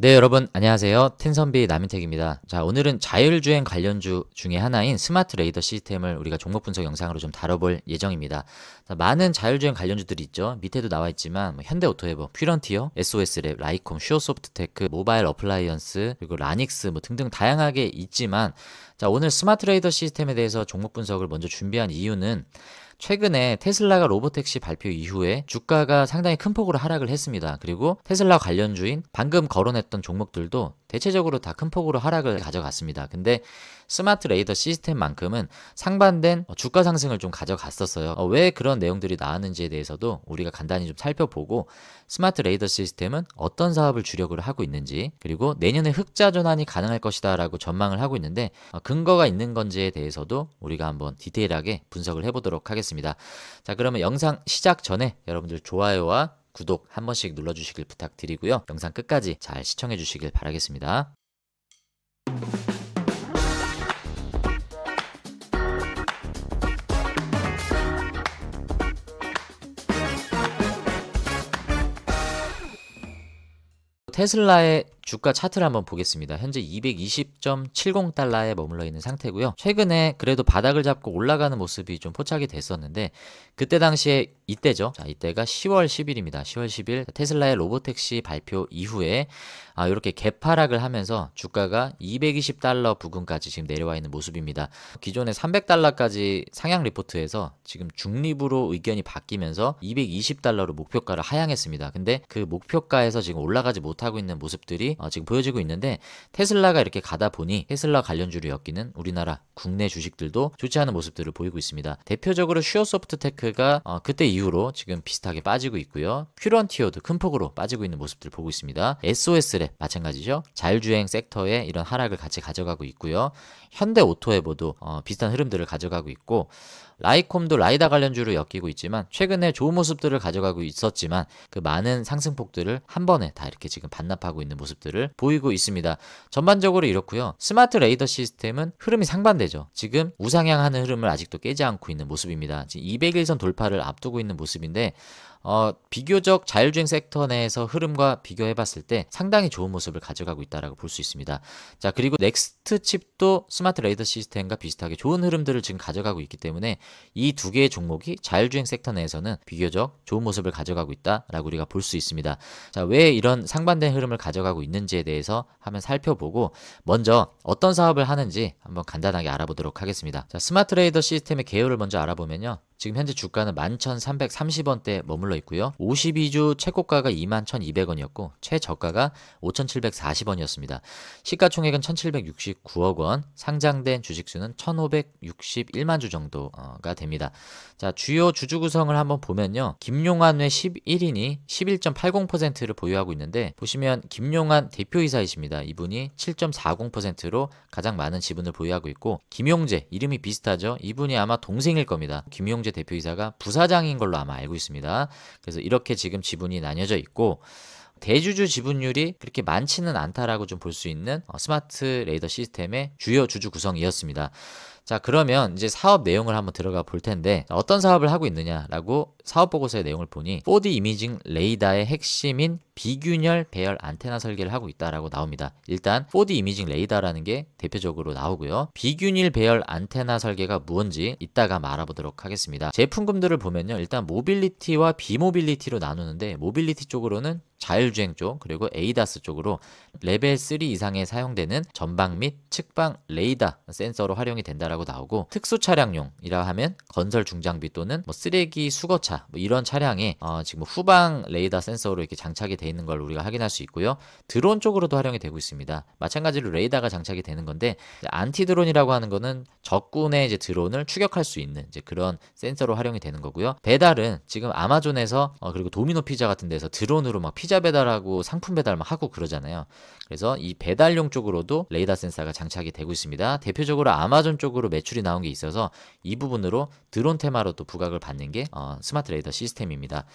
네, 여러분 안녕하세요. 텐선비 남인택입니다. 자, 오늘은 자율주행 관련주 중에 하나인 스마트 레이더 시스템을 우리가 종목 분석 영상으로 좀 다뤄볼 예정입니다. 자, 많은 자율주행 관련주들이 있죠. 밑에도 나와 있지만 현대오토에버, 퓨런티어, SOS랩, 라이콤, 슈어소프트테크, 모바일 어플라이언스, 그리고 라닉스 등등 다양하게 있지만, 자, 오늘 스마트 레이더 시스템에 대해서 종목 분석을 먼저 준비한 이유는 최근에 테슬라가 로보택시 발표 이후에 주가가 상당히 큰 폭으로 하락을 했습니다. 그리고 테슬라 관련주인 방금 거론했던 종목들도 대체적으로 다 큰 폭으로 하락을 가져갔습니다. 근데 스마트 레이더 시스템만큼은 상반된 주가 상승을 좀 가져갔었어요. 왜 그런 내용들이 나왔는지에 대해서도 우리가 간단히 좀 살펴보고, 스마트 레이더 시스템은 어떤 사업을 주력으로 하고 있는지, 그리고 내년에 흑자 전환이 가능할 것이다 라고 전망을 하고 있는데 근거가 있는 건지에 대해서도 우리가 한번 디테일하게 분석을 해보도록 하겠습니다. 자, 그러면 영상 시작 전에 여러분들 좋아요와 구독 한 번씩 눌러주시길 부탁드리고요. 영상 끝까지 잘 시청해 주시길 바라겠습니다. 테슬라의 주가 차트를 한번 보겠습니다. 현재 220.70달러에 머물러 있는 상태고요. 최근에 그래도 바닥을 잡고 올라가는 모습이 좀 포착이 됐었는데, 그때 당시에 이때죠. 자, 이때가 10월 10일입니다. 10월 10일 테슬라의 로보택시 발표 이후에 이렇게 갭하락을 하면서 주가가 220달러 부근까지 지금 내려와 있는 모습입니다. 기존에 300달러까지 상향 리포트에서 지금 중립으로 의견이 바뀌면서 220달러로 목표가를 하향했습니다. 근데 그 목표가에서 지금 올라가지 못하고 있는 모습들이 지금 보여지고 있는데, 테슬라가 이렇게 가다 보니 테슬라 관련주를 엮이는 우리나라 국내 주식들도 좋지 않은 모습들을 보이고 있습니다. 대표적으로 슈어소프트테크가 그때 이후로 지금 비슷하게 빠지고 있고요. 퓨런티어도 큰 폭으로 빠지고 있는 모습들을 보고 있습니다. SOS랩 마찬가지죠. 자율주행 섹터에 이런 하락을 같이 가져가고 있고요. 현대오토에버도 비슷한 흐름들을 가져가고 있고, 라이콤도 라이다 관련주로 엮이고 있지만 최근에 좋은 모습들을 가져가고 있었지만 그 많은 상승폭들을 한 번에 다 이렇게 지금 반납하고 있는 모습들을 보이고 있습니다. 전반적으로 이렇고요. 스마트 레이더 시스템은 흐름이 상반되죠. 지금 우상향하는 흐름을 아직도 깨지 않고 있는 모습입니다. 지금 200일선 돌파를 앞두고 있는 모습인데, 비교적 자율주행 섹터 내에서 흐름과 비교해 봤을 때 상당히 좋은 모습을 가져가고 있다라고 볼 수 있습니다. 자, 그리고 넥스트 칩도 스마트 레이더 시스템과 비슷하게 좋은 흐름들을 지금 가져가고 있기 때문에 이 두 개의 종목이 자율주행 섹터 내에서는 비교적 좋은 모습을 가져가고 있다라고 우리가 볼 수 있습니다. 자, 왜 이런 상반된 흐름을 가져가고 있는지에 대해서 한번 살펴보고, 먼저 어떤 사업을 하는지 한번 간단하게 알아보도록 하겠습니다. 자, 스마트 레이더 시스템의 개요를 먼저 알아보면요. 지금 현재 주가는 11,330원대에 머물러 있고요. 52주 최고가가 21,200원이었고 최저가가 5,740원이었습니다. 시가총액은 1,769억 원, 상장된 주식수는 1,561만 주 정도가 됩니다. 자, 주요 주주 구성을 한번 보면요. 김용환 외 11인이 11.80%를 보유하고 있는데, 보시면 김용환 대표이사이십니다. 이분이 7.40%로 가장 많은 지분을 보유하고 있고, 김용재, 이름이 비슷하죠. 이분이 아마 동생일 겁니다. 김용재 대표이사가 부사장인 걸로 아마 알고 있습니다. 그래서 이렇게 지금 지분이 나뉘어져 있고, 대주주 지분율이 그렇게 많지는 않다라고 좀 볼 수 있는 스마트 레이더 시스템의 주요 주주 구성이었습니다. 자, 그러면 이제 사업 내용을 한번 들어가 볼 텐데, 어떤 사업을 하고 있느냐라고 사업 보고서의 내용을 보니 4D 이미징 레이더의 핵심인 비균열 배열 안테나 설계를 하고 있다라고 나옵니다. 일단 4D 이미징 레이더라는 게 대표적으로 나오고요. 비균일 배열 안테나 설계가 무언지 이따가 알아보도록 하겠습니다. 제품군들을 보면요. 일단 모빌리티와 비모빌리티로 나누는데, 모빌리티 쪽으로는 자율주행 쪽, 그리고 에이다스 쪽으로 레벨 3 이상에 사용되는 전방 및 측방 레이더 센서로 활용이 된다라고 나오고, 특수 차량용이라 하면 건설 중장비 또는 쓰레기 수거차 이런 차량에 지금 후방 레이더 센서로 이렇게 장착이 되어 있는 걸 우리가 확인할 수 있고요. 드론 쪽으로도 활용이 되고 있습니다. 마찬가지로 레이더가 장착이 되는 건데, 안티 드론이라고 하는 거는 적군의 이제 드론을 추격할 수 있는 이제 그런 센서로 활용이 되는 거고요. 배달은 지금 아마존에서 그리고 도미노 피자 같은 데서 드론으로 막 피자 배달하고 상품 배달 막 하고 그러잖아요. 그래서 이 배달용 쪽으로도 레이더 센서가 장착이 되고 있습니다. 대표적으로 아마존 쪽으로 매출이 나온 게 있어서 이 부분으로 드론 테마로 또 부각을 받는 게 스마트 레이더 시스템입니다.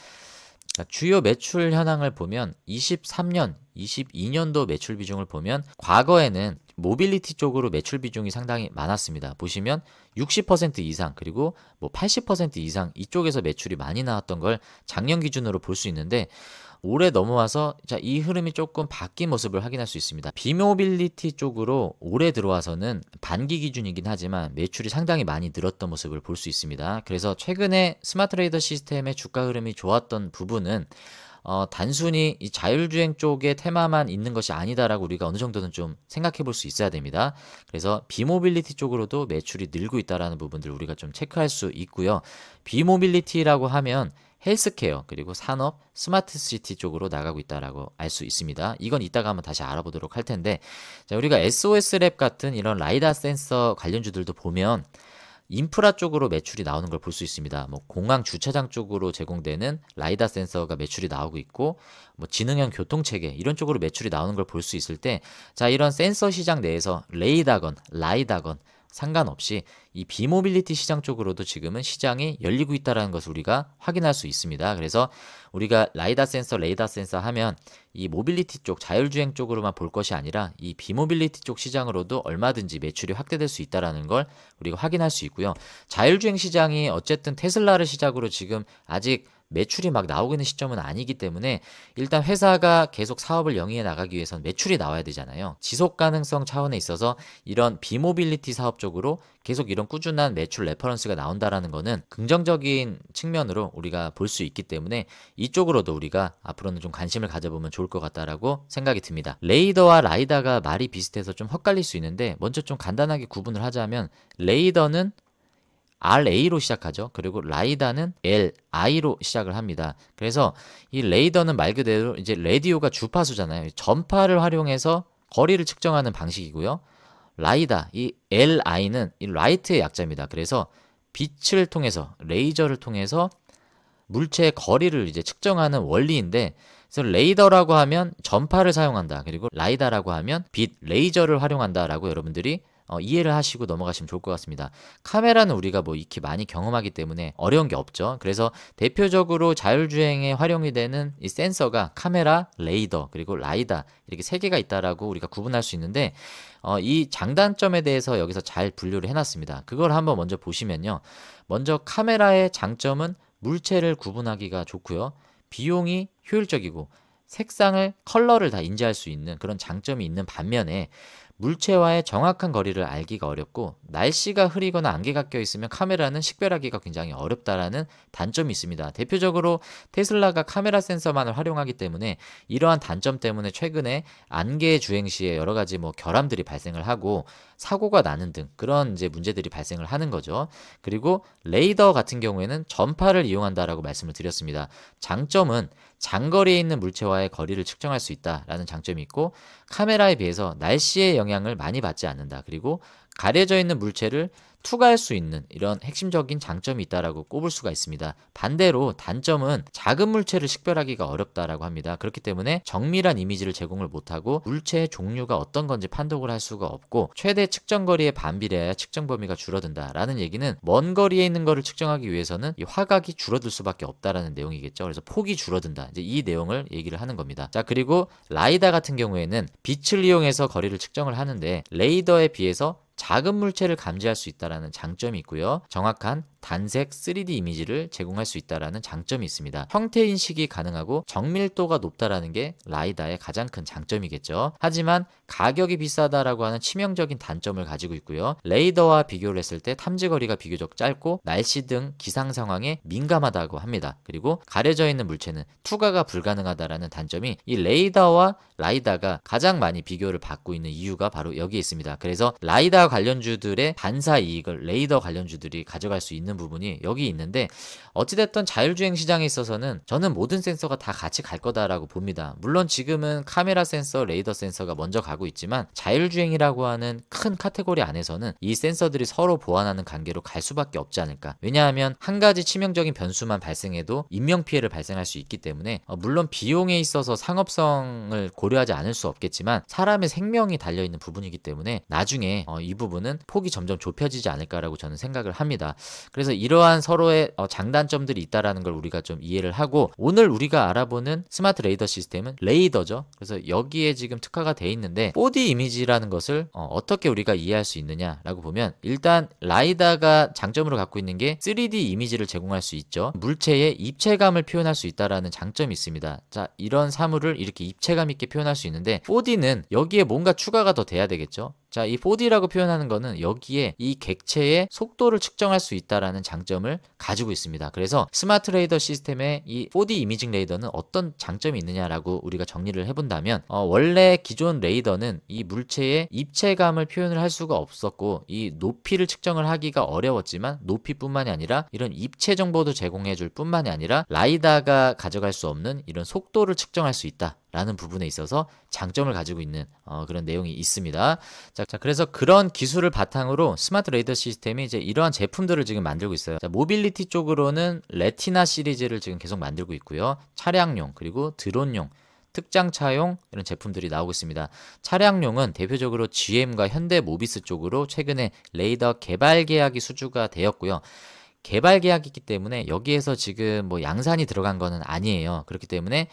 주요 매출 현황을 보면 23년, 22년도 매출 비중을 보면 과거에는 모빌리티 쪽으로 매출 비중이 상당히 많았습니다. 보시면 60% 이상, 그리고 80% 이상 이쪽에서 매출이 많이 나왔던 걸 작년 기준으로 볼 수 있는데, 올해 넘어와서 자, 이 흐름이 조금 바뀐 모습을 확인할 수 있습니다. 비모빌리티 쪽으로 올해 들어와서는 반기 기준이긴 하지만 매출이 상당히 많이 늘었던 모습을 볼 수 있습니다. 그래서 최근에 스마트 트레이더 시스템의 주가 흐름이 좋았던 부분은 단순히 이 자율주행 쪽의 테마만 있는 것이 아니다라고 우리가 어느 정도는 좀 생각해 볼 수 있어야 됩니다. 그래서 비모빌리티 쪽으로도 매출이 늘고 있다라는 부분들 우리가 좀 체크할 수 있고요. 비모빌리티라고 하면 헬스케어 그리고 산업, 스마트시티 쪽으로 나가고 있다라고 알 수 있습니다. 이건 이따가 한번 다시 알아보도록 할 텐데, 자, 우리가 SOS랩 같은 이런 라이다 센서 관련주들도 보면 인프라 쪽으로 매출이 나오는 걸 볼 수 있습니다. 뭐 공항 주차장 쪽으로 제공되는 라이다 센서가 매출이 나오고 있고, 뭐 지능형 교통체계 이런 쪽으로 매출이 나오는 걸 볼 수 있을 때, 자, 이런 센서 시장 내에서 레이다건, 라이다건 상관없이 이 비모빌리티 시장 쪽으로도 지금은 시장이 열리고 있다는 것을 우리가 확인할 수 있습니다. 그래서 우리가 라이다 센서, 레이다 센서 하면 이 모빌리티 쪽, 자율주행 쪽으로만 볼 것이 아니라 이 비모빌리티 쪽 시장으로도 얼마든지 매출이 확대될 수 있다는 걸 우리가 확인할 수 있고요. 자율주행 시장이 어쨌든 테슬라를 시작으로 지금 아직 매출이 막 나오고 있는 시점은 아니기 때문에 일단 회사가 계속 사업을 영위해 나가기 위해서는 매출이 나와야 되잖아요. 지속 가능성 차원에 있어서 이런 비모빌리티 사업 쪽으로 계속 이런 꾸준한 매출 레퍼런스가 나온다라는 거는 긍정적인 측면으로 우리가 볼 수 있기 때문에 이쪽으로도 우리가 앞으로는 좀 관심을 가져보면 좋을 것 같다라고 생각이 듭니다. 레이더와 라이다가 말이 비슷해서 좀 헛갈릴 수 있는데 먼저 좀 간단하게 구분을 하자면 레이더는 RA로 시작하죠. 그리고 라이다는 LI로 시작을 합니다. 그래서 이 레이더는 말 그대로 이제 라디오가 주파수잖아요. 전파를 활용해서 거리를 측정하는 방식이고요. 라이다, 이 LI는 이 라이트의 약자입니다. 그래서 빛을 통해서, 레이저를 통해서 물체의 거리를 이제 측정하는 원리인데, 그래서 레이더라고 하면 전파를 사용한다. 그리고 라이다라고 하면 빛, 레이저를 활용한다라고 여러분들이 이해를 하시고 넘어가시면 좋을 것 같습니다. 카메라는 우리가 뭐 익히 많이 경험하기 때문에 어려운 게 없죠. 그래서 대표적으로 자율주행에 활용이 되는 이 센서가 카메라, 레이더, 그리고 라이다 이렇게 세 개가 있다라고 우리가 구분할 수 있는데 이 장단점에 대해서 여기서 잘 분류를 해놨습니다. 그걸 한번 먼저 보시면요. 먼저 카메라의 장점은 물체를 구분하기가 좋고요. 비용이 효율적이고 색상을, 컬러를 다 인지할 수 있는 그런 장점이 있는 반면에 물체와의 정확한 거리를 알기가 어렵고 날씨가 흐리거나 안개가 껴있으면 카메라는 식별하기가 굉장히 어렵다라는 단점이 있습니다. 대표적으로 테슬라가 카메라 센서만을 활용하기 때문에 이러한 단점 때문에 최근에 안개 주행 시에 여러 가지 뭐 결함들이 발생을 하고 사고가 나는 등 그런 이제 문제들이 발생을 하는 거죠. 그리고 레이더 같은 경우에는 전파를 이용한다라고 말씀을 드렸습니다. 장점은 장거리에 있는 물체와의 거리를 측정할 수 있다라는 장점이 있고 카메라에 비해서 날씨의 영향을 많이 받지 않는다. 그리고 가려져 있는 물체를 투과할 수 있는 이런 핵심적인 장점이 있다라고 꼽을 수가 있습니다. 반대로 단점은 작은 물체를 식별하기가 어렵다라고 합니다. 그렇기 때문에 정밀한 이미지를 제공을 못하고 물체의 종류가 어떤 건지 판독을 할 수가 없고 최대 측정거리에 반비례하여 측정 범위가 줄어든다라는 얘기는 먼 거리에 있는 거를 측정하기 위해서는 이 화각이 줄어들 수밖에 없다라는 내용이겠죠. 그래서 폭이 줄어든다. 이제 이 내용을 얘기를 하는 겁니다. 자, 그리고 라이다 같은 경우에는 빛을 이용해서 거리를 측정을 하는데 레이더에 비해서 작은 물체를 감지할 수 있다는 장점이 있고요. 정확한 단색 3D 이미지를 제공할 수 있다는 장점이 있습니다. 형태 인식이 가능하고 정밀도가 높다는 게 라이다의 가장 큰 장점이겠죠. 하지만 가격이 비싸다라고 하는 치명적인 단점을 가지고 있고요. 레이더와 비교를 했을 때 탐지거리가 비교적 짧고 날씨 등 기상 상황에 민감하다고 합니다. 그리고 가려져 있는 물체는 투과가 불가능하다라는 단점이 이 레이더와 라이다가 가장 많이 비교를 받고 있는 이유가 바로 여기에 있습니다. 그래서 라이다 관련주들의 반사 이익을 레이더 관련주들이 가져갈 수 있는 부분이 여기 있는데 어찌됐든 자율주행 시장에 있어서는 저는 모든 센서가 다 같이 갈 거다라고 봅니다. 물론 지금은 카메라 센서, 레이더 센서가 먼저 가고 있지만 자율주행이라고 하는 큰 카테고리 안에서는 이 센서들이 서로 보완하는 관계로 갈 수밖에 없지 않을까. 왜냐하면 한 가지 치명적인 변수만 발생해도 인명피해를 발생할 수 있기 때문에 물론 비용에 있어서 상업성을 고려하지 않을 수 없겠지만 사람의 생명이 달려있는 부분이기 때문에 나중에 이 부분은 폭이 점점 좁혀지지 않을까라고 저는 생각을 합니다. 그래서 이러한 서로의 장단점들이 있다라는 걸 우리가 좀 이해를 하고, 오늘 우리가 알아보는 스마트 레이더 시스템은 레이더죠. 그래서 여기에 지금 특화가 돼 있는데 4D 이미지라는 것을 어떻게 우리가 이해할 수 있느냐라고 보면, 일단 라이다가 장점으로 갖고 있는 게 3D 이미지를 제공할 수 있죠. 물체의 입체감을 표현할 수 있다라는 장점이 있습니다. 자, 이런 사물을 이렇게 입체감 있게 표현할 수 있는데 4D는 여기에 뭔가 추가가 더 돼야 되겠죠. 자, 이 4D라고 표현하는 거는 여기에 이 객체의 속도를 측정할 수 있다라는 장점을 가지고 있습니다. 그래서 스마트 레이더 시스템의 이 4D 이미징 레이더는 어떤 장점이 있느냐라고 우리가 정리를 해본다면, 원래 기존 레이더는 이 물체의 입체감을 표현을 할 수가 없었고, 이 높이를 측정을 하기가 어려웠지만, 높이뿐만이 아니라 이런 입체 정보도 제공해 줄 뿐만이 아니라 라이다가 가져갈 수 없는 이런 속도를 측정할 수 있다 라는 부분에 있어서 장점을 가지고 있는 그런 내용이 있습니다. 자, 그래서 그런 기술을 바탕으로 스마트 레이더 시스템이 이제 이러한 제품들을 지금 만들고 있어요. 자, 모빌리티 쪽으로는 레티나 시리즈를 지금 계속 만들고 있고요. 차량용, 그리고 드론용, 특장차용, 이런 제품들이 나오고 있습니다. 차량용은 대표적으로 GM과 현대모비스 쪽으로 최근에 레이더 개발 계약이 수주가 되었고요. 개발 계약이기 때문에 여기에서 지금 뭐 양산이 들어간 거는 아니에요. 그렇기 때문에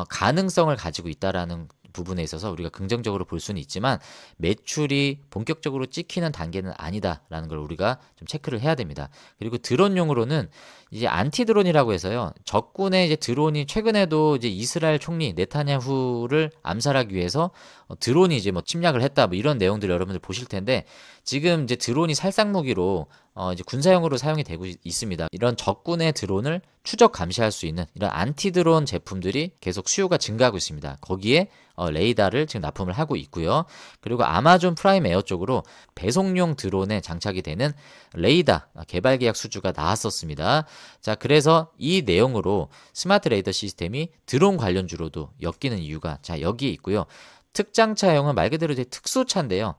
가능성을 가지고 있다라는 부분에 있어서 우리가 긍정적으로 볼 수는 있지만, 매출이 본격적으로 찍히는 단계는 아니다라는 걸 우리가 좀 체크를 해야 됩니다. 그리고 드론용으로는 이제 안티 드론이라고 해서요, 적군의 이제 드론이 최근에도 이제 이스라엘 총리 네타냐후를 암살하기 위해서 드론이 이제 뭐 침략을 했다, 뭐 이런 내용들 여러분들 보실 텐데, 지금 이제 드론이 살상 무기로 이제 군사용으로 사용이 되고 있습니다. 이런 적군의 드론을 추적 감시할 수 있는 이런 안티 드론 제품들이 계속 수요가 증가하고 있습니다. 거기에 레이더를 지금 납품을 하고 있고요. 그리고 아마존 프라임 에어 쪽으로 배송용 드론에 장착이 되는 레이더 개발 계약 수주가 나왔었습니다. 자, 그래서 이 내용으로 스마트 레이더 시스템이 드론 관련주로도 엮이는 이유가 자 여기에 있고요. 특장차용은 말 그대로 이제 특수차인데요.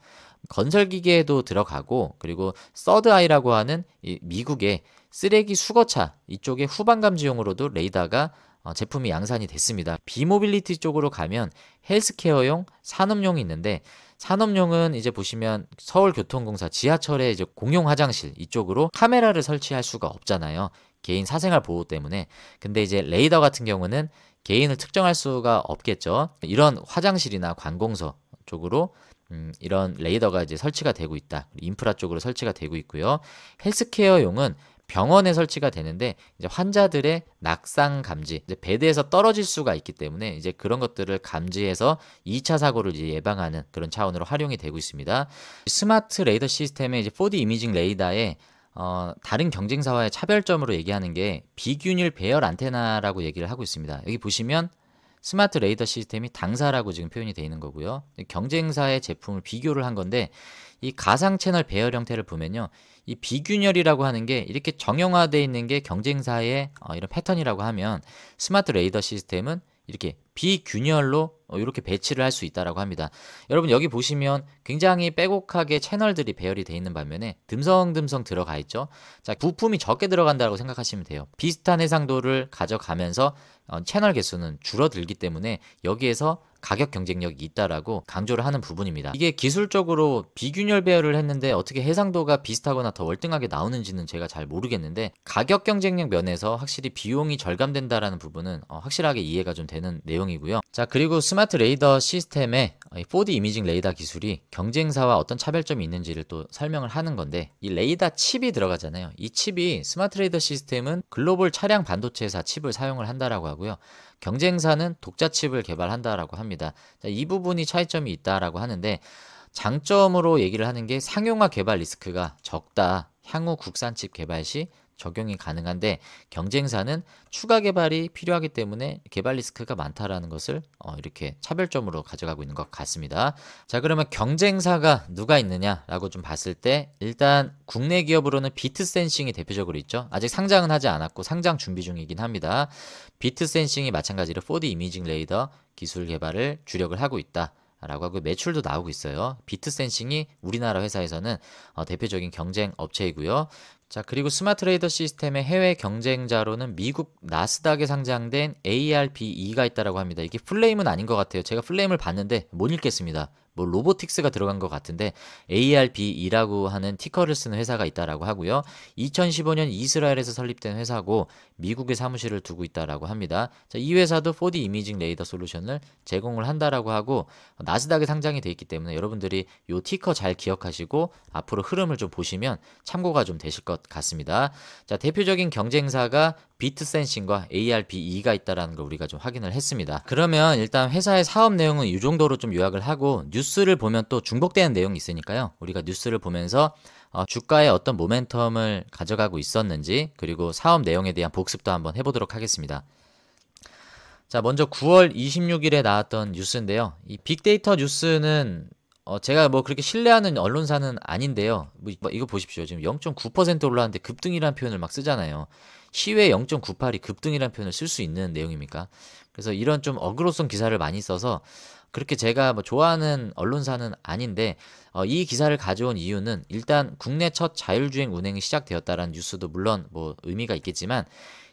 건설기계에도 들어가고, 그리고 서드아이라고 하는 이 미국의 쓰레기 수거차 이쪽의 후방 감지용으로도 레이더가 제품이 양산이 됐습니다. 비모빌리티 쪽으로 가면 헬스케어용, 산업용이 있는데, 산업용은 이제 보시면 서울교통공사 지하철에 이제 공용 화장실 이쪽으로 카메라를 설치할 수가 없잖아요. 개인 사생활 보호 때문에. 근데 이제 레이더 같은 경우는 개인을 특정할 수가 없겠죠. 이런 화장실이나 관공서 쪽으로 이런 레이더가 이제 설치가 되고 있다. 인프라 쪽으로 설치가 되고 있고요. 헬스케어용은 병원에 설치가 되는데, 이제 환자들의 낙상 감지, 이제 베드에서 떨어질 수가 있기 때문에 이제 그런 것들을 감지해서 2차 사고를 이제 예방하는 그런 차원으로 활용이 되고 있습니다. 스마트 레이더 시스템의 이제 4D 이미징 레이더에 다른 경쟁사와의 차별점으로 얘기하는 게 비균일 배열 안테나라고 얘기를 하고 있습니다. 여기 보시면 스마트 레이더 시스템이 당사라고 지금 표현이 되어 있는 거고요. 경쟁사의 제품을 비교를 한 건데, 이 가상 채널 배열 형태를 보면요, 이 비균열이라고 하는 게 이렇게 정형화되어 있는 게 경쟁사의 이런 패턴이라고 하면, 스마트 레이더 시스템은 이렇게 비균열로 이렇게 배치를 할 수 있다라고 합니다. 여러분 여기 보시면 굉장히 빼곡하게 채널들이 배열이 되어 있는 반면에 듬성듬성 들어가 있죠. 자, 부품이 적게 들어간다고 생각하시면 돼요. 비슷한 해상도를 가져가면서 채널 개수는 줄어들기 때문에 여기에서 가격 경쟁력이 있다라고 강조를 하는 부분입니다. 이게 기술적으로 비균열 배열을 했는데 어떻게 해상도가 비슷하거나 더 월등하게 나오는지는 제가 잘 모르겠는데, 가격 경쟁력 면에서 확실히 비용이 절감된다라는 부분은 확실하게 이해가 좀 되는 내용이고요. 자, 그리고 스마트 레이더 시스템의 4D 이미징 레이더 기술이 경쟁사와 어떤 차별점이 있는지를 또 설명을 하는 건데, 이 레이더 칩이 들어가잖아요. 이 칩이 스마트 레이더 시스템은 글로벌 차량 반도체사 칩을 사용을 한다라고 하고요. 경쟁사는 독자 칩을 개발한다라고 합니다. 자, 이 부분이 차이점이 있다라고 하는데, 장점으로 얘기를 하는 게 상용화 개발 리스크가 적다. 향후 국산 칩 개발 시 적용이 가능한데, 경쟁사는 추가 개발이 필요하기 때문에 개발 리스크가 많다라는 것을 이렇게 차별점으로 가져가고 있는 것 같습니다. 자, 그러면 경쟁사가 누가 있느냐라고 좀 봤을 때, 일단 국내 기업으로는 비트센싱이 대표적으로 있죠. 아직 상장은 하지 않았고 상장 준비 중이긴 합니다. 비트센싱이 마찬가지로 4D 이미징 레이더 기술 개발을 주력을 하고 있다 라고 하고 매출도 나오고 있어요. 비트센싱이 우리나라 회사에서는 대표적인 경쟁 업체이고요. 자, 그리고 스마트 레이더 시스템의 해외 경쟁자로는 미국 나스닥에 상장된 ARB2가 있다라고 합니다. 이게 풀네임은 아닌 것 같아요. 제가 풀네임을 봤는데 못 읽겠습니다. 뭐 로보틱스가 들어간 것 같은데 ARBE라고 하는 티커를 쓰는 회사가 있다라고 하고요. 2015년 이스라엘에서 설립된 회사고 미국에 사무실을 두고 있다라고 합니다. 자, 이 회사도 4D 이미징 레이더 솔루션을 제공을 한다라고 하고 나스닥에 상장이 돼 있기 때문에 여러분들이 요 티커 잘 기억하시고 앞으로 흐름을 좀 보시면 참고가 좀 되실 것 같습니다. 자, 대표적인 경쟁사가 비트센싱과 ARBE가 있다라는 걸 우리가 좀 확인을 했습니다. 그러면 일단 회사의 사업 내용은 이 정도로 좀 요약을 하고 뉴스를 보면 또 중복되는 내용이 있으니까요. 우리가 뉴스를 보면서 주가에 어떤 모멘텀을 가져가고 있었는지 그리고 사업 내용에 대한 복습도 한번 해보도록 하겠습니다. 자, 먼저 9월 26일에 나왔던 뉴스인데요. 이 빅데이터 뉴스는 제가 뭐 그렇게 신뢰하는 언론사는 아닌데요. 뭐 이거 보십시오. 지금 0.9% 올랐는데 급등이라는 표현을 막 쓰잖아요. 시외 0.98이 급등이라는 표현을 쓸 수 있는 내용입니까? 그래서 이런 좀 어그로성 기사를 많이 써서 그렇게 제가 뭐 좋아하는 언론사는 아닌데 이 기사를 가져온 이유는 일단 국내 첫 자율주행 운행이 시작되었다라는 뉴스도 물론 뭐 의미가 있겠지만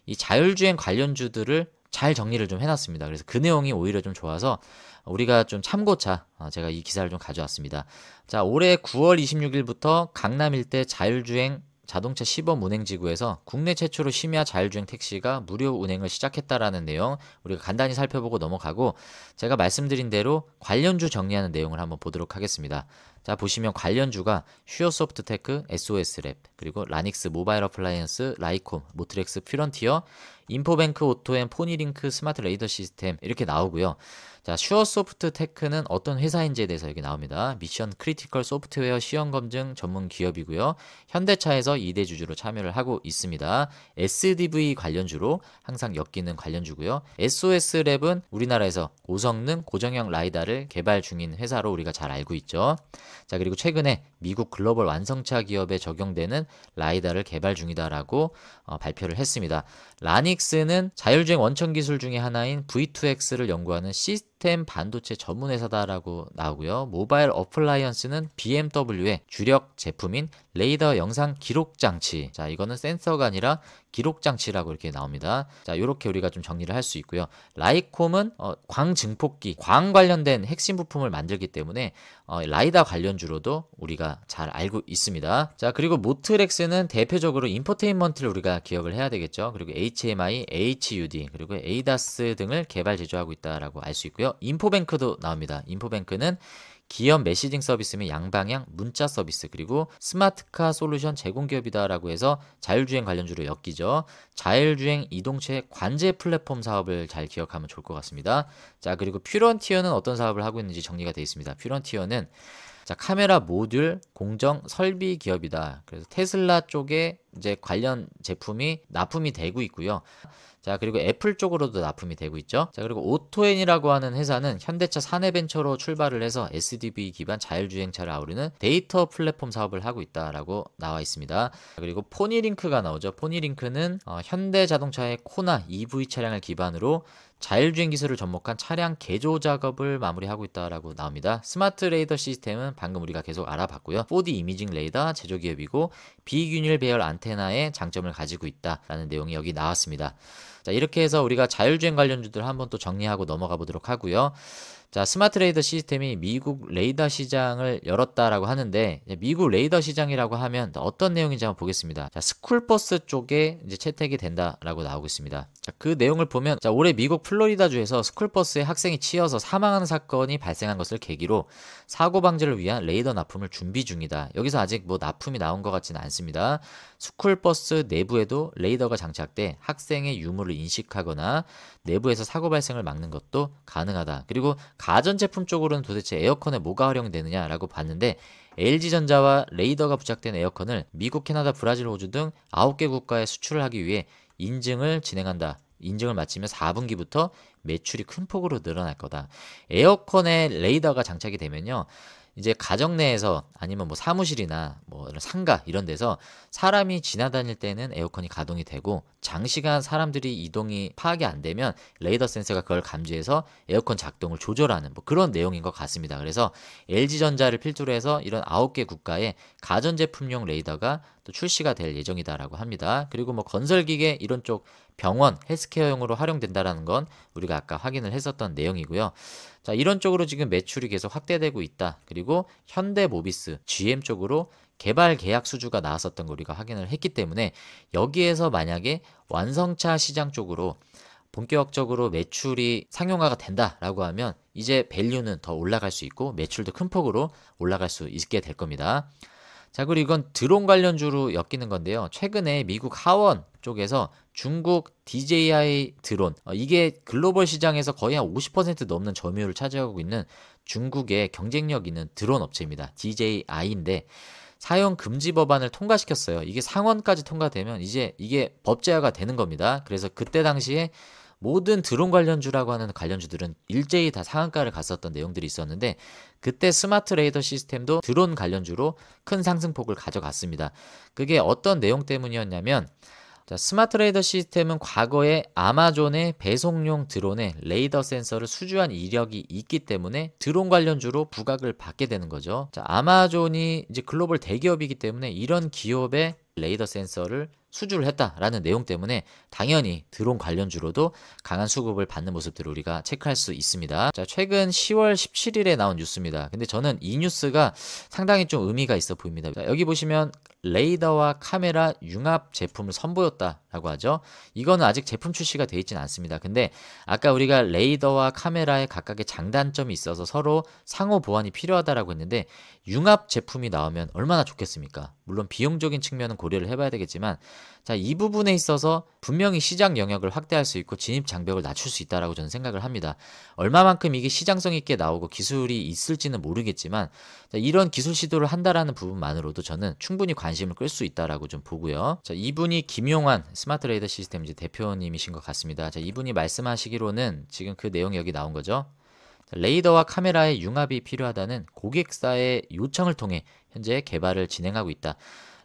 이 자율주행 관련주들을 잘 정리를 좀 해놨습니다. 그래서 그 내용이 오히려 좀 좋아서 우리가 좀 참고차 제가 이 기사를 좀 가져왔습니다. 자, 올해 9월 26일부터 강남 일대 자율주행 자동차 시범 운행지구에서 국내 최초로 심야 자율주행 택시가 무료 운행을 시작했다라는 내용 우리가 간단히 살펴보고 넘어가고 제가 말씀드린 대로 관련주 정리하는 내용을 한번 보도록 하겠습니다. 자, 보시면 관련주가 슈어소프트테크, SOS랩, 그리고 라닉스 모바일 어플라이언스, 라이콤, 모트렉스 퓨런티어, 인포뱅크 오토 앤 포니링크 스마트 레이더 시스템 이렇게 나오고요. 자, 슈어소프트테크는 어떤 회사인지에 대해서 여기 나옵니다. 미션 크리티컬 소프트웨어 시험 검증 전문 기업이고요. 현대차에서 2대 주주로 참여를 하고 있습니다. SDV 관련주로 항상 엮이는 관련주고요. SOS랩은 우리나라에서 고성능 고정형 라이다를 개발 중인 회사로 우리가 잘 알고 있죠. 자, 그리고 최근에 미국 글로벌 완성차 기업에 적용되는 라이다를 개발 중이다라고 발표를 했습니다. 라닉스는 자율주행 원천 기술 중에 하나인 V2X를 연구하는 시스템 반도체 전문 회사다라고 나오고요. 모바일 어플라이언스는 BMW의 주력 제품인 레이더 영상 기록 장치. 자, 이거는 센서가 아니라 기록 장치라고 이렇게 나옵니다. 자, 이렇게 우리가 좀 정리를 할 수 있고요. 라이콤은 광 증폭기, 광 관련된 핵심 부품을 만들기 때문에 라이다 관련주로도 우리가 잘 알고 있습니다. 자, 그리고 모트렉스는 대표적으로 인포테인먼트를 우리가 기억을 해야 되겠죠. 그리고 HMI, HUD, 그리고 ADAS 등을 개발 제조하고 있다라고 알 수 있고요. 인포뱅크도 나옵니다. 인포뱅크는 기업 메시징 서비스 및 양방향 문자 서비스 그리고 스마트카 솔루션 제공 기업이다라고 해서 자율주행 관련주로 엮이죠. 자율주행 이동체 관제 플랫폼 사업을 잘 기억하면 좋을 것 같습니다. 자, 그리고 퓨런티어는 어떤 사업을 하고 있는지 정리가 되어 있습니다. 퓨런티어는 자, 카메라 모듈 공정 설비 기업이다. 그래서 테슬라 쪽에 이제 관련 제품이 납품이 되고 있고요. 자, 그리고 애플 쪽으로도 납품이 되고 있죠. 자, 그리고 오토엔이라고 하는 회사는 현대차 사내벤처로 출발을 해서 SDV 기반 자율주행차를 아우르는 데이터 플랫폼 사업을 하고 있다라고 나와 있습니다. 그리고 포니링크가 나오죠. 포니링크는 현대자동차의 코나 EV 차량을 기반으로 자율주행 기술을 접목한 차량 개조 작업을 마무리하고 있다라고 나옵니다. 스마트 레이더 시스템은 방금 우리가 계속 알아봤고요. 4D 이미징 레이더 제조기업이고 비균일 배열 안테나의 장점을 가지고 있다라는 내용이 여기 나왔습니다. 자, 이렇게 해서 우리가 자율주행 관련주들 한번 또 정리하고 넘어가 보도록 하고요. 자, 스마트 레이더 시스템이 미국 레이더 시장을 열었다라고 하는데 미국 레이더 시장이라고 하면 어떤 내용인지 한번 보겠습니다. 자, 스쿨버스 쪽에 이제 채택이 된다라고 나오고 있습니다. 자, 그 내용을 보면 자, 올해 미국 플로리다주에서 스쿨버스에 학생이 치여서 사망하는 사건이 발생한 것을 계기로 사고 방지를 위한 레이더 납품을 준비 중이다. 여기서 아직 뭐 납품이 나온 것 같지는 않습니다. 스쿨버스 내부에도 레이더가 장착돼 학생의 유무를 인식하거나 내부에서 사고 발생을 막는 것도 가능하다. 그리고 가전제품 쪽으로는 도대체 에어컨에 뭐가 활용되느냐라고 봤는데 LG전자와 레이더가 부착된 에어컨을 미국, 캐나다, 브라질, 호주 등 9개 국가에 수출을 하기 위해 인증을 진행한다. 인증을 마치면 4분기부터 매출이 큰 폭으로 늘어날 거다. 에어컨에 레이더가 장착이 되면요. 이제 가정 내에서 아니면 뭐 사무실이나 뭐 상가 이런 데서 사람이 지나다닐 때는 에어컨이 가동이 되고 장시간 사람들이 이동이 파악이 안 되면 레이더 센서가 그걸 감지해서 에어컨 작동을 조절하는 뭐 그런 내용인 것 같습니다. 그래서 LG전자를 필두로 해서 이런 9개 국가에 가전제품용 레이더가 또 출시가 될 예정이다라고 합니다. 그리고 뭐 건설기계 이런 쪽 병원, 헬스케어용으로 활용된다라는 건 우리가 아까 확인을 했었던 내용이고요. 자, 이런 쪽으로 지금 매출이 계속 확대되고 있다. 그리고 현대모비스, GM 쪽으로 개발 계약 수주가 나왔었던 걸 우리가 확인을 했기 때문에 여기에서 만약에 완성차 시장 쪽으로 본격적으로 매출이 상용화가 된다라고 하면 이제 밸류는 더 올라갈 수 있고 매출도 큰 폭으로 올라갈 수 있게 될 겁니다. 자, 그리고 이건 드론 관련주로 엮이는 건데요. 최근에 미국 하원 쪽에서 중국 DJI 드론, 이게 글로벌 시장에서 거의 한 50% 넘는 점유율을 차지하고 있는 중국의 경쟁력 있는 드론 업체입니다. DJI인데 사용 금지 법안을 통과시켰어요. 이게 상원까지 통과되면 이제 이게 법제화가 되는 겁니다. 그래서 그때 당시에 모든 드론 관련주라고 하는 관련주들은 일제히 다 상한가를 갔었던 내용들이 있었는데 그때 스마트 레이더 시스템도 드론 관련주로 큰 상승폭을 가져갔습니다. 그게 어떤 내용 때문이었냐면 자, 스마트 레이더 시스템은 과거에 아마존의 배송용 드론에 레이더 센서를 수주한 이력이 있기 때문에 드론 관련주로 부각을 받게 되는 거죠. 자, 아마존이 이제 글로벌 대기업이기 때문에 이런 기업의 레이더 센서를 수주를 했다라는 내용 때문에 당연히 드론 관련주로도 강한 수급을 받는 모습들을 우리가 체크할 수 있습니다. 자, 최근 10월 17일에 나온 뉴스입니다. 근데 저는 이 뉴스가 상당히 좀 의미가 있어 보입니다. 자, 여기 보시면 레이더와 카메라 융합 제품을 선보였다라고 하죠. 이거는 아직 제품 출시가 되어 있지는 않습니다. 근데 아까 우리가 레이더와 카메라의 각각의 장단점이 있어서 서로 상호 보완이 필요하다라고 했는데 융합 제품이 나오면 얼마나 좋겠습니까? 물론 비용적인 측면은 고려를 해봐야 되겠지만 자, 이 부분에 있어서 분명히 시장 영역을 확대할 수 있고 진입 장벽을 낮출 수 있다라고 저는 생각을 합니다. 얼마만큼 이게 시장성 있게 나오고 기술이 있을지는 모르겠지만 자, 이런 기술 시도를 한다라는 부분만으로도 저는 충분히 관심을 끌 수 있다라고 좀 보고요. 자, 이분이 김용환 스마트 레이더 시스템 이제 대표님이신 것 같습니다. 자, 이분이 말씀하시기로는 지금 그 내용이 여기 나온 거죠. 레이더와 카메라의 융합이 필요하다는 고객사의 요청을 통해 현재 개발을 진행하고 있다.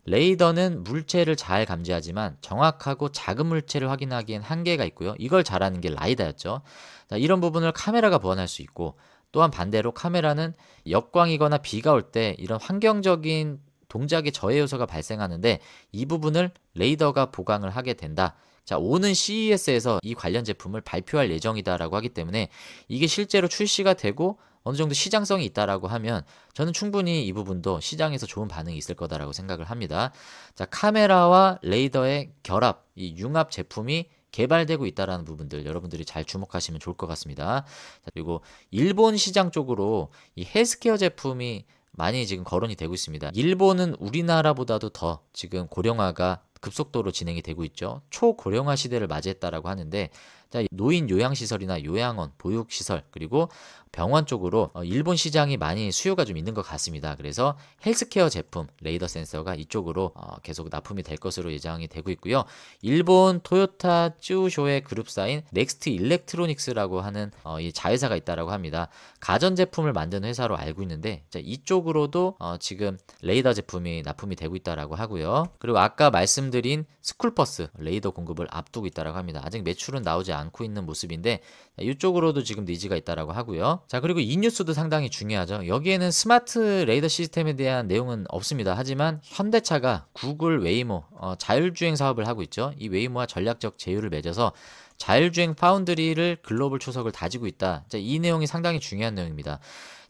레이더는 물체를 잘 감지하지만 정확하고 작은 물체를 확인하기엔 한계가 있고요. 이걸 잘하는 게 라이다였죠. 자, 이런 부분을 카메라가 보완할 수 있고 또한 반대로 카메라는 역광이거나 비가 올 때 이런 환경적인 동작의 저해 요소가 발생하는데 이 부분을 레이더가 보강을 하게 된다. 자, 오는 CES에서 이 관련 제품을 발표할 예정이다라고 하기 때문에 이게 실제로 출시가 되고 어느 정도 시장성이 있다라고 하면 저는 충분히 이 부분도 시장에서 좋은 반응이 있을 거다라고 생각을 합니다. 자, 카메라와 레이더의 결합, 이 융합 제품이 개발되고 있다라는 부분들 여러분들이 잘 주목하시면 좋을 것 같습니다. 자, 그리고 일본 시장 쪽으로 이 헬스케어 제품이 많이 지금 거론이 되고 있습니다. 일본은 우리나라보다도 더 지금 고령화가 급속도로 진행이 되고 있죠. 초고령화 시대를 맞이했다라고 하는데 자, 노인 요양시설이나 요양원, 보육시설 그리고 병원 쪽으로 일본 시장이 많이 수요가 좀 있는 것 같습니다. 그래서 헬스케어 제품, 레이더 센서가 이쪽으로 계속 납품이 될 것으로 예상이 되고 있고요. 일본 토요타 쯔우쇼의 그룹사인 넥스트 일렉트로닉스라고 하는 이 자회사가 있다라고 합니다. 가전제품을 만드는 회사로 알고 있는데 자, 이쪽으로도 지금 레이더 제품이 납품이 되고 있다라고 하고요. 그리고 아까 말씀드린 스쿨버스 레이더 공급을 앞두고 있다라고 합니다. 아직 매출은 나오지 않고 있는 모습인데 이쪽으로도 지금 니즈가 있다라고 하고요. 자, 그리고 이 뉴스도 상당히 중요하죠. 여기에는 스마트 레이더 시스템에 대한 내용은 없습니다. 하지만 현대차가 구글 웨이모 자율주행 사업을 하고 있죠. 이 웨이모와 전략적 제휴를 맺어서 자율주행 파운드리를 글로벌 초석을 다지고 있다. 자, 이 내용이 상당히 중요한 내용입니다.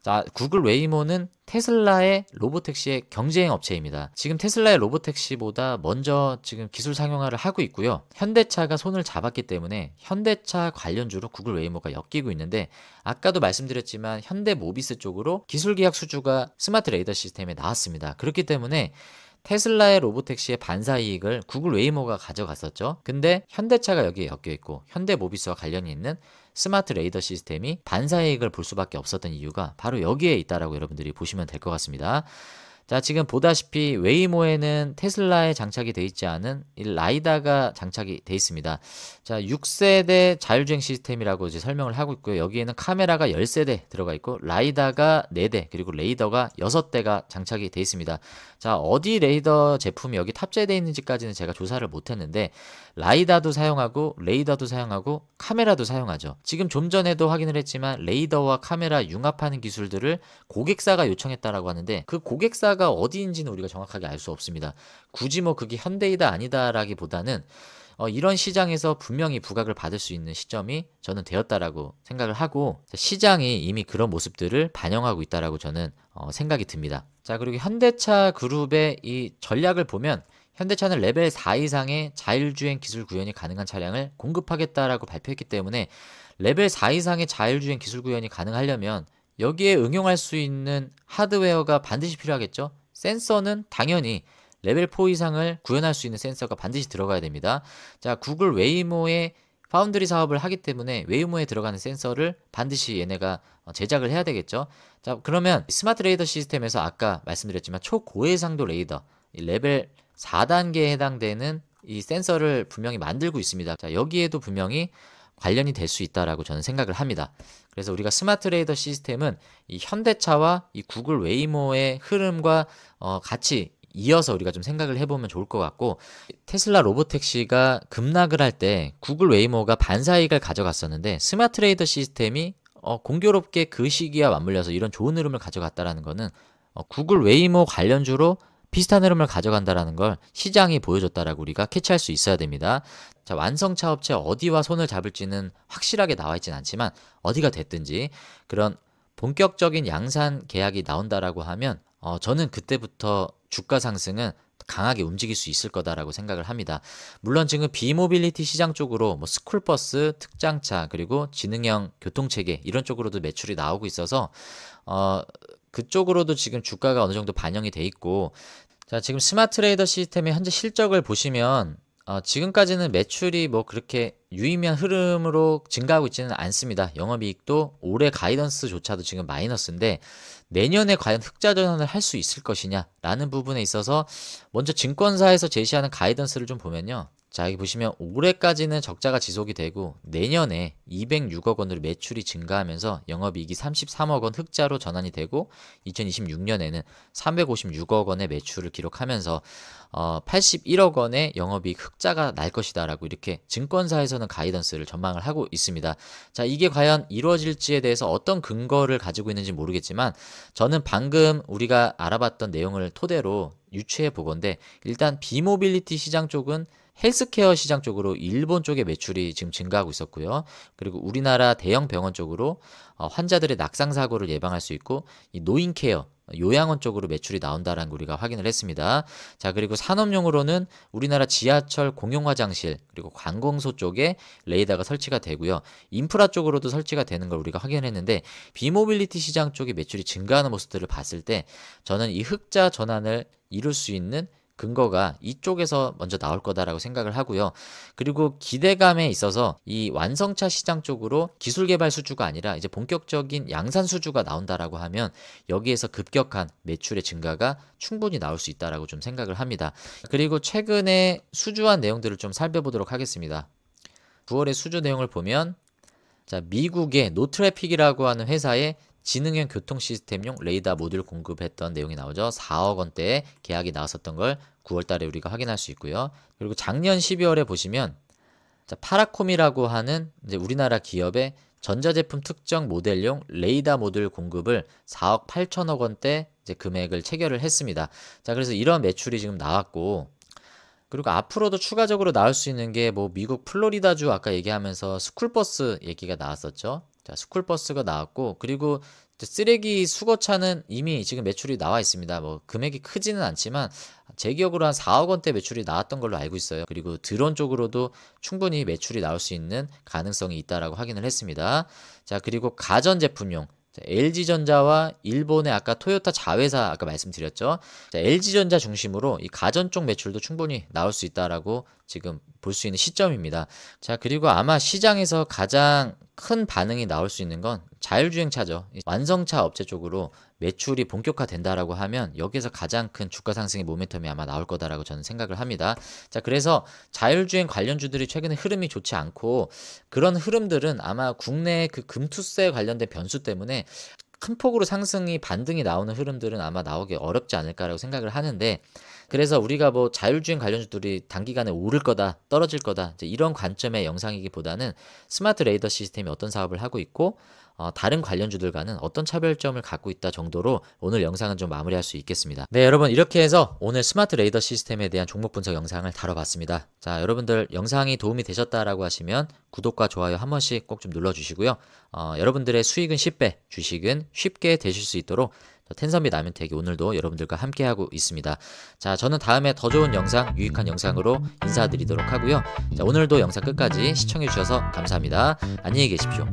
자, 구글 웨이모는 테슬라의 로보택시의 경쟁 업체입니다. 지금 테슬라의 로보택시보다 먼저 지금 기술 상용화를 하고 있고요. 현대차가 손을 잡았기 때문에 현대차 관련주로 구글 웨이모가 엮이고 있는데 아까도 말씀드렸지만 현대모비스 쪽으로 기술 계약 수주가 스마트 레이더 시스템에 나왔습니다. 그렇기 때문에 테슬라의 로보택시의 반사 이익을 구글 웨이모가 가져갔었죠. 근데 현대차가 여기에 엮여 있고 현대모비스와 관련이 있는 스마트 레이더 시스템이 반사 이익을 볼 수밖에 없었던 이유가 바로 여기에 있다라고 여러분들이 보시면 될 것 같습니다. 자, 지금 보다시피 웨이모에는 테슬라에 장착이 되어 있지 않은 이 라이다가 장착이 되어 있습니다. 자, 6세대 자율주행 시스템이라고 이제 설명을 하고 있고요. 여기에는 카메라가 10세대 들어가 있고 라이다가 4대 그리고 레이더가 6대가 장착이 되어 있습니다. 자, 어디 레이더 제품이 여기 탑재되어 있는지까지는 제가 조사를 못했는데 라이다도 사용하고 레이더도 사용하고 카메라도 사용하죠. 지금 좀 전에도 확인을 했지만 레이더와 카메라 융합하는 기술들을 고객사가 요청했다라고 하는데 그 고객사가 어디인지는 우리가 정확하게 알 수 없습니다. 굳이 뭐 그게 현대이다 아니다라기보다는 이런 시장에서 분명히 부각을 받을 수 있는 시점이 저는 되었다라고 생각을 하고, 시장이 이미 그런 모습들을 반영하고 있다라고 저는 생각이 듭니다. 자, 그리고 현대차 그룹의 이 전략을 보면 현대차는 레벨 4 이상의 자율주행 기술 구현이 가능한 차량을 공급하겠다라고 발표했기 때문에, 레벨 4 이상의 자율주행 기술 구현이 가능하려면 여기에 응용할 수 있는 하드웨어가 반드시 필요하겠죠. 센서는 당연히 레벨 4 이상을 구현할 수 있는 센서가 반드시 들어가야 됩니다. 자, 구글 웨이모의 파운드리 사업을 하기 때문에 웨이모에 들어가는 센서를 반드시 얘네가 제작을 해야 되겠죠. 자, 그러면 스마트 레이더 시스템에서 아까 말씀드렸지만 초고해상도 레이더, 이 레벨 4단계에 해당되는 이 센서를 분명히 만들고 있습니다. 자, 여기에도 분명히 관련이 될 수 있다라고 저는 생각을 합니다. 그래서 우리가 스마트 레이더 시스템은 이 현대차와 이 구글 웨이모의 흐름과 같이 이어서 우리가 좀 생각을 해보면 좋을 것 같고, 테슬라 로보택시가 급락을 할 때 구글 웨이모가 반사이익을 가져갔었는데, 스마트 레이더 시스템이 공교롭게 그 시기와 맞물려서 이런 좋은 흐름을 가져갔다라는 거는 구글 웨이모 관련주로 비슷한 흐름을 가져간다라는 걸 시장이 보여줬다라고 우리가 캐치할 수 있어야 됩니다. 자, 완성차 업체 어디와 손을 잡을지는 확실하게 나와 있진 않지만, 어디가 됐든지 그런 본격적인 양산 계약이 나온다라고 하면 저는 그때부터 주가 상승은 강하게 움직일 수 있을 거다라고 생각을 합니다. 물론 지금 비모빌리티 시장 쪽으로 뭐 스쿨버스, 특장차, 그리고 지능형 교통체계 이런 쪽으로도 매출이 나오고 있어서 그쪽으로도 지금 주가가 어느 정도 반영이 돼 있고, 자, 지금 스마트 레이더 시스템의 현재 실적을 보시면 지금까지는 매출이 뭐 그렇게 유의미한 흐름으로 증가하고 있지는 않습니다. 영업이익도 올해 가이던스조차도 지금 마이너스인데, 내년에 과연 흑자 전환을 할 수 있을 것이냐라는 부분에 있어서 먼저 증권사에서 제시하는 가이던스를 좀 보면요. 자, 여기 보시면 올해까지는 적자가 지속이 되고 내년에 206억 원으로 매출이 증가하면서 영업이익이 33억 원 흑자로 전환이 되고, 2026년에는 356억 원의 매출을 기록하면서 81억 원의 영업이익 흑자가 날 것이다라고 이렇게 증권사에서는 가이던스를 전망을 하고 있습니다. 자, 이게 과연 이루어질지에 대해서 어떤 근거를 가지고 있는지 모르겠지만, 저는 방금 우리가 알아봤던 내용을 토대로 유추해 보건데, 일단 비모빌리티 시장 쪽은 헬스케어 시장 쪽으로 일본 쪽의 매출이 지금 증가하고 있었고요. 그리고 우리나라 대형 병원 쪽으로 환자들의 낙상 사고를 예방할 수 있고, 이 노인케어, 요양원 쪽으로 매출이 나온다라는 걸 우리가 확인을 했습니다. 자, 그리고 산업용으로는 우리나라 지하철 공용 화장실 그리고 관공서 쪽에 레이더가 설치가 되고요. 인프라 쪽으로도 설치가 되는 걸 우리가 확인했는데, 비모빌리티 시장 쪽의 매출이 증가하는 모습들을 봤을 때 저는 이 흑자 전환을 이룰 수 있는 근거가 이쪽에서 먼저 나올 거다라고 생각을 하고요. 그리고 기대감에 있어서 이 완성차 시장 쪽으로 기술 개발 수주가 아니라 이제 본격적인 양산 수주가 나온다라고 하면 여기에서 급격한 매출의 증가가 충분히 나올 수 있다라고 좀 생각을 합니다. 그리고 최근에 수주한 내용들을 좀 살펴보도록 하겠습니다. 9월의 수주 내용을 보면, 자, 미국의 노트래픽이라고 하는 회사에 지능형 교통 시스템용 레이더 모듈 공급했던 내용이 나오죠. 4억 원대의 계약이 나왔었던 걸 9월 달에 우리가 확인할 수 있고요. 그리고 작년 12월에 보시면, 자, 파라콤이라고 하는 이제 우리나라 기업의 전자제품 특정 모델용 레이더 모듈 공급을 4억 8천억 원대 이제 금액을 체결을 했습니다. 자, 그래서 이런 매출이 지금 나왔고, 그리고 앞으로도 추가적으로 나올 수 있는 게 뭐 미국 플로리다주 아까 얘기하면서 스쿨버스 얘기가 나왔었죠. 자, 스쿨버스가 나왔고, 그리고 쓰레기 수거차는 이미 지금 매출이 나와 있습니다. 뭐 금액이 크지는 않지만 제 기억으로 한 4억 원대 매출이 나왔던 걸로 알고 있어요. 그리고 드론 쪽으로도 충분히 매출이 나올 수 있는 가능성이 있다라고 확인을 했습니다. 자, 그리고 가전제품용, 자, LG전자와 일본의 아까 토요타 자회사 아까 말씀드렸죠. 자, LG전자 중심으로 이 가전 쪽 매출도 충분히 나올 수 있다라고 지금 볼 수 있는 시점입니다. 자, 그리고 아마 시장에서 가장 큰 반응이 나올 수 있는 건 자율주행차죠. 완성차 업체 쪽으로 매출이 본격화된다라고 하면 여기에서 가장 큰 주가 상승의 모멘텀이 아마 나올 거다라고 저는 생각을 합니다. 자, 그래서 자율주행 관련주들이 최근에 흐름이 좋지 않고, 그런 흐름들은 아마 국내 그 금투세 관련된 변수 때문에 큰 폭으로 상승이 반등이 나오는 흐름들은 아마 나오기 어렵지 않을까라고 생각을 하는데, 그래서 우리가 뭐 자율주행 관련주들이 단기간에 오를 거다, 떨어질 거다, 이제 이런 관점의 영상이기보다는 스마트 레이더 시스템이 어떤 사업을 하고 있고 다른 관련주들과는 어떤 차별점을 갖고 있다 정도로 오늘 영상은 좀 마무리할 수 있겠습니다. 네, 여러분 이렇게 해서 오늘 스마트 레이더 시스템에 대한 종목 분석 영상을 다뤄봤습니다. 자, 여러분들 영상이 도움이 되셨다라고 하시면 구독과 좋아요 한 번씩 꼭 좀 눌러주시고요. 여러분들의 수익은 10배, 주식은 쉽게 되실 수 있도록 텐선비 라면택이 오늘도 여러분들과 함께하고 있습니다. 자, 저는 다음에 더 좋은 영상, 유익한 영상으로 인사드리도록 하고요. 자, 오늘도 영상 끝까지 시청해주셔서 감사합니다. 안녕히 계십시오.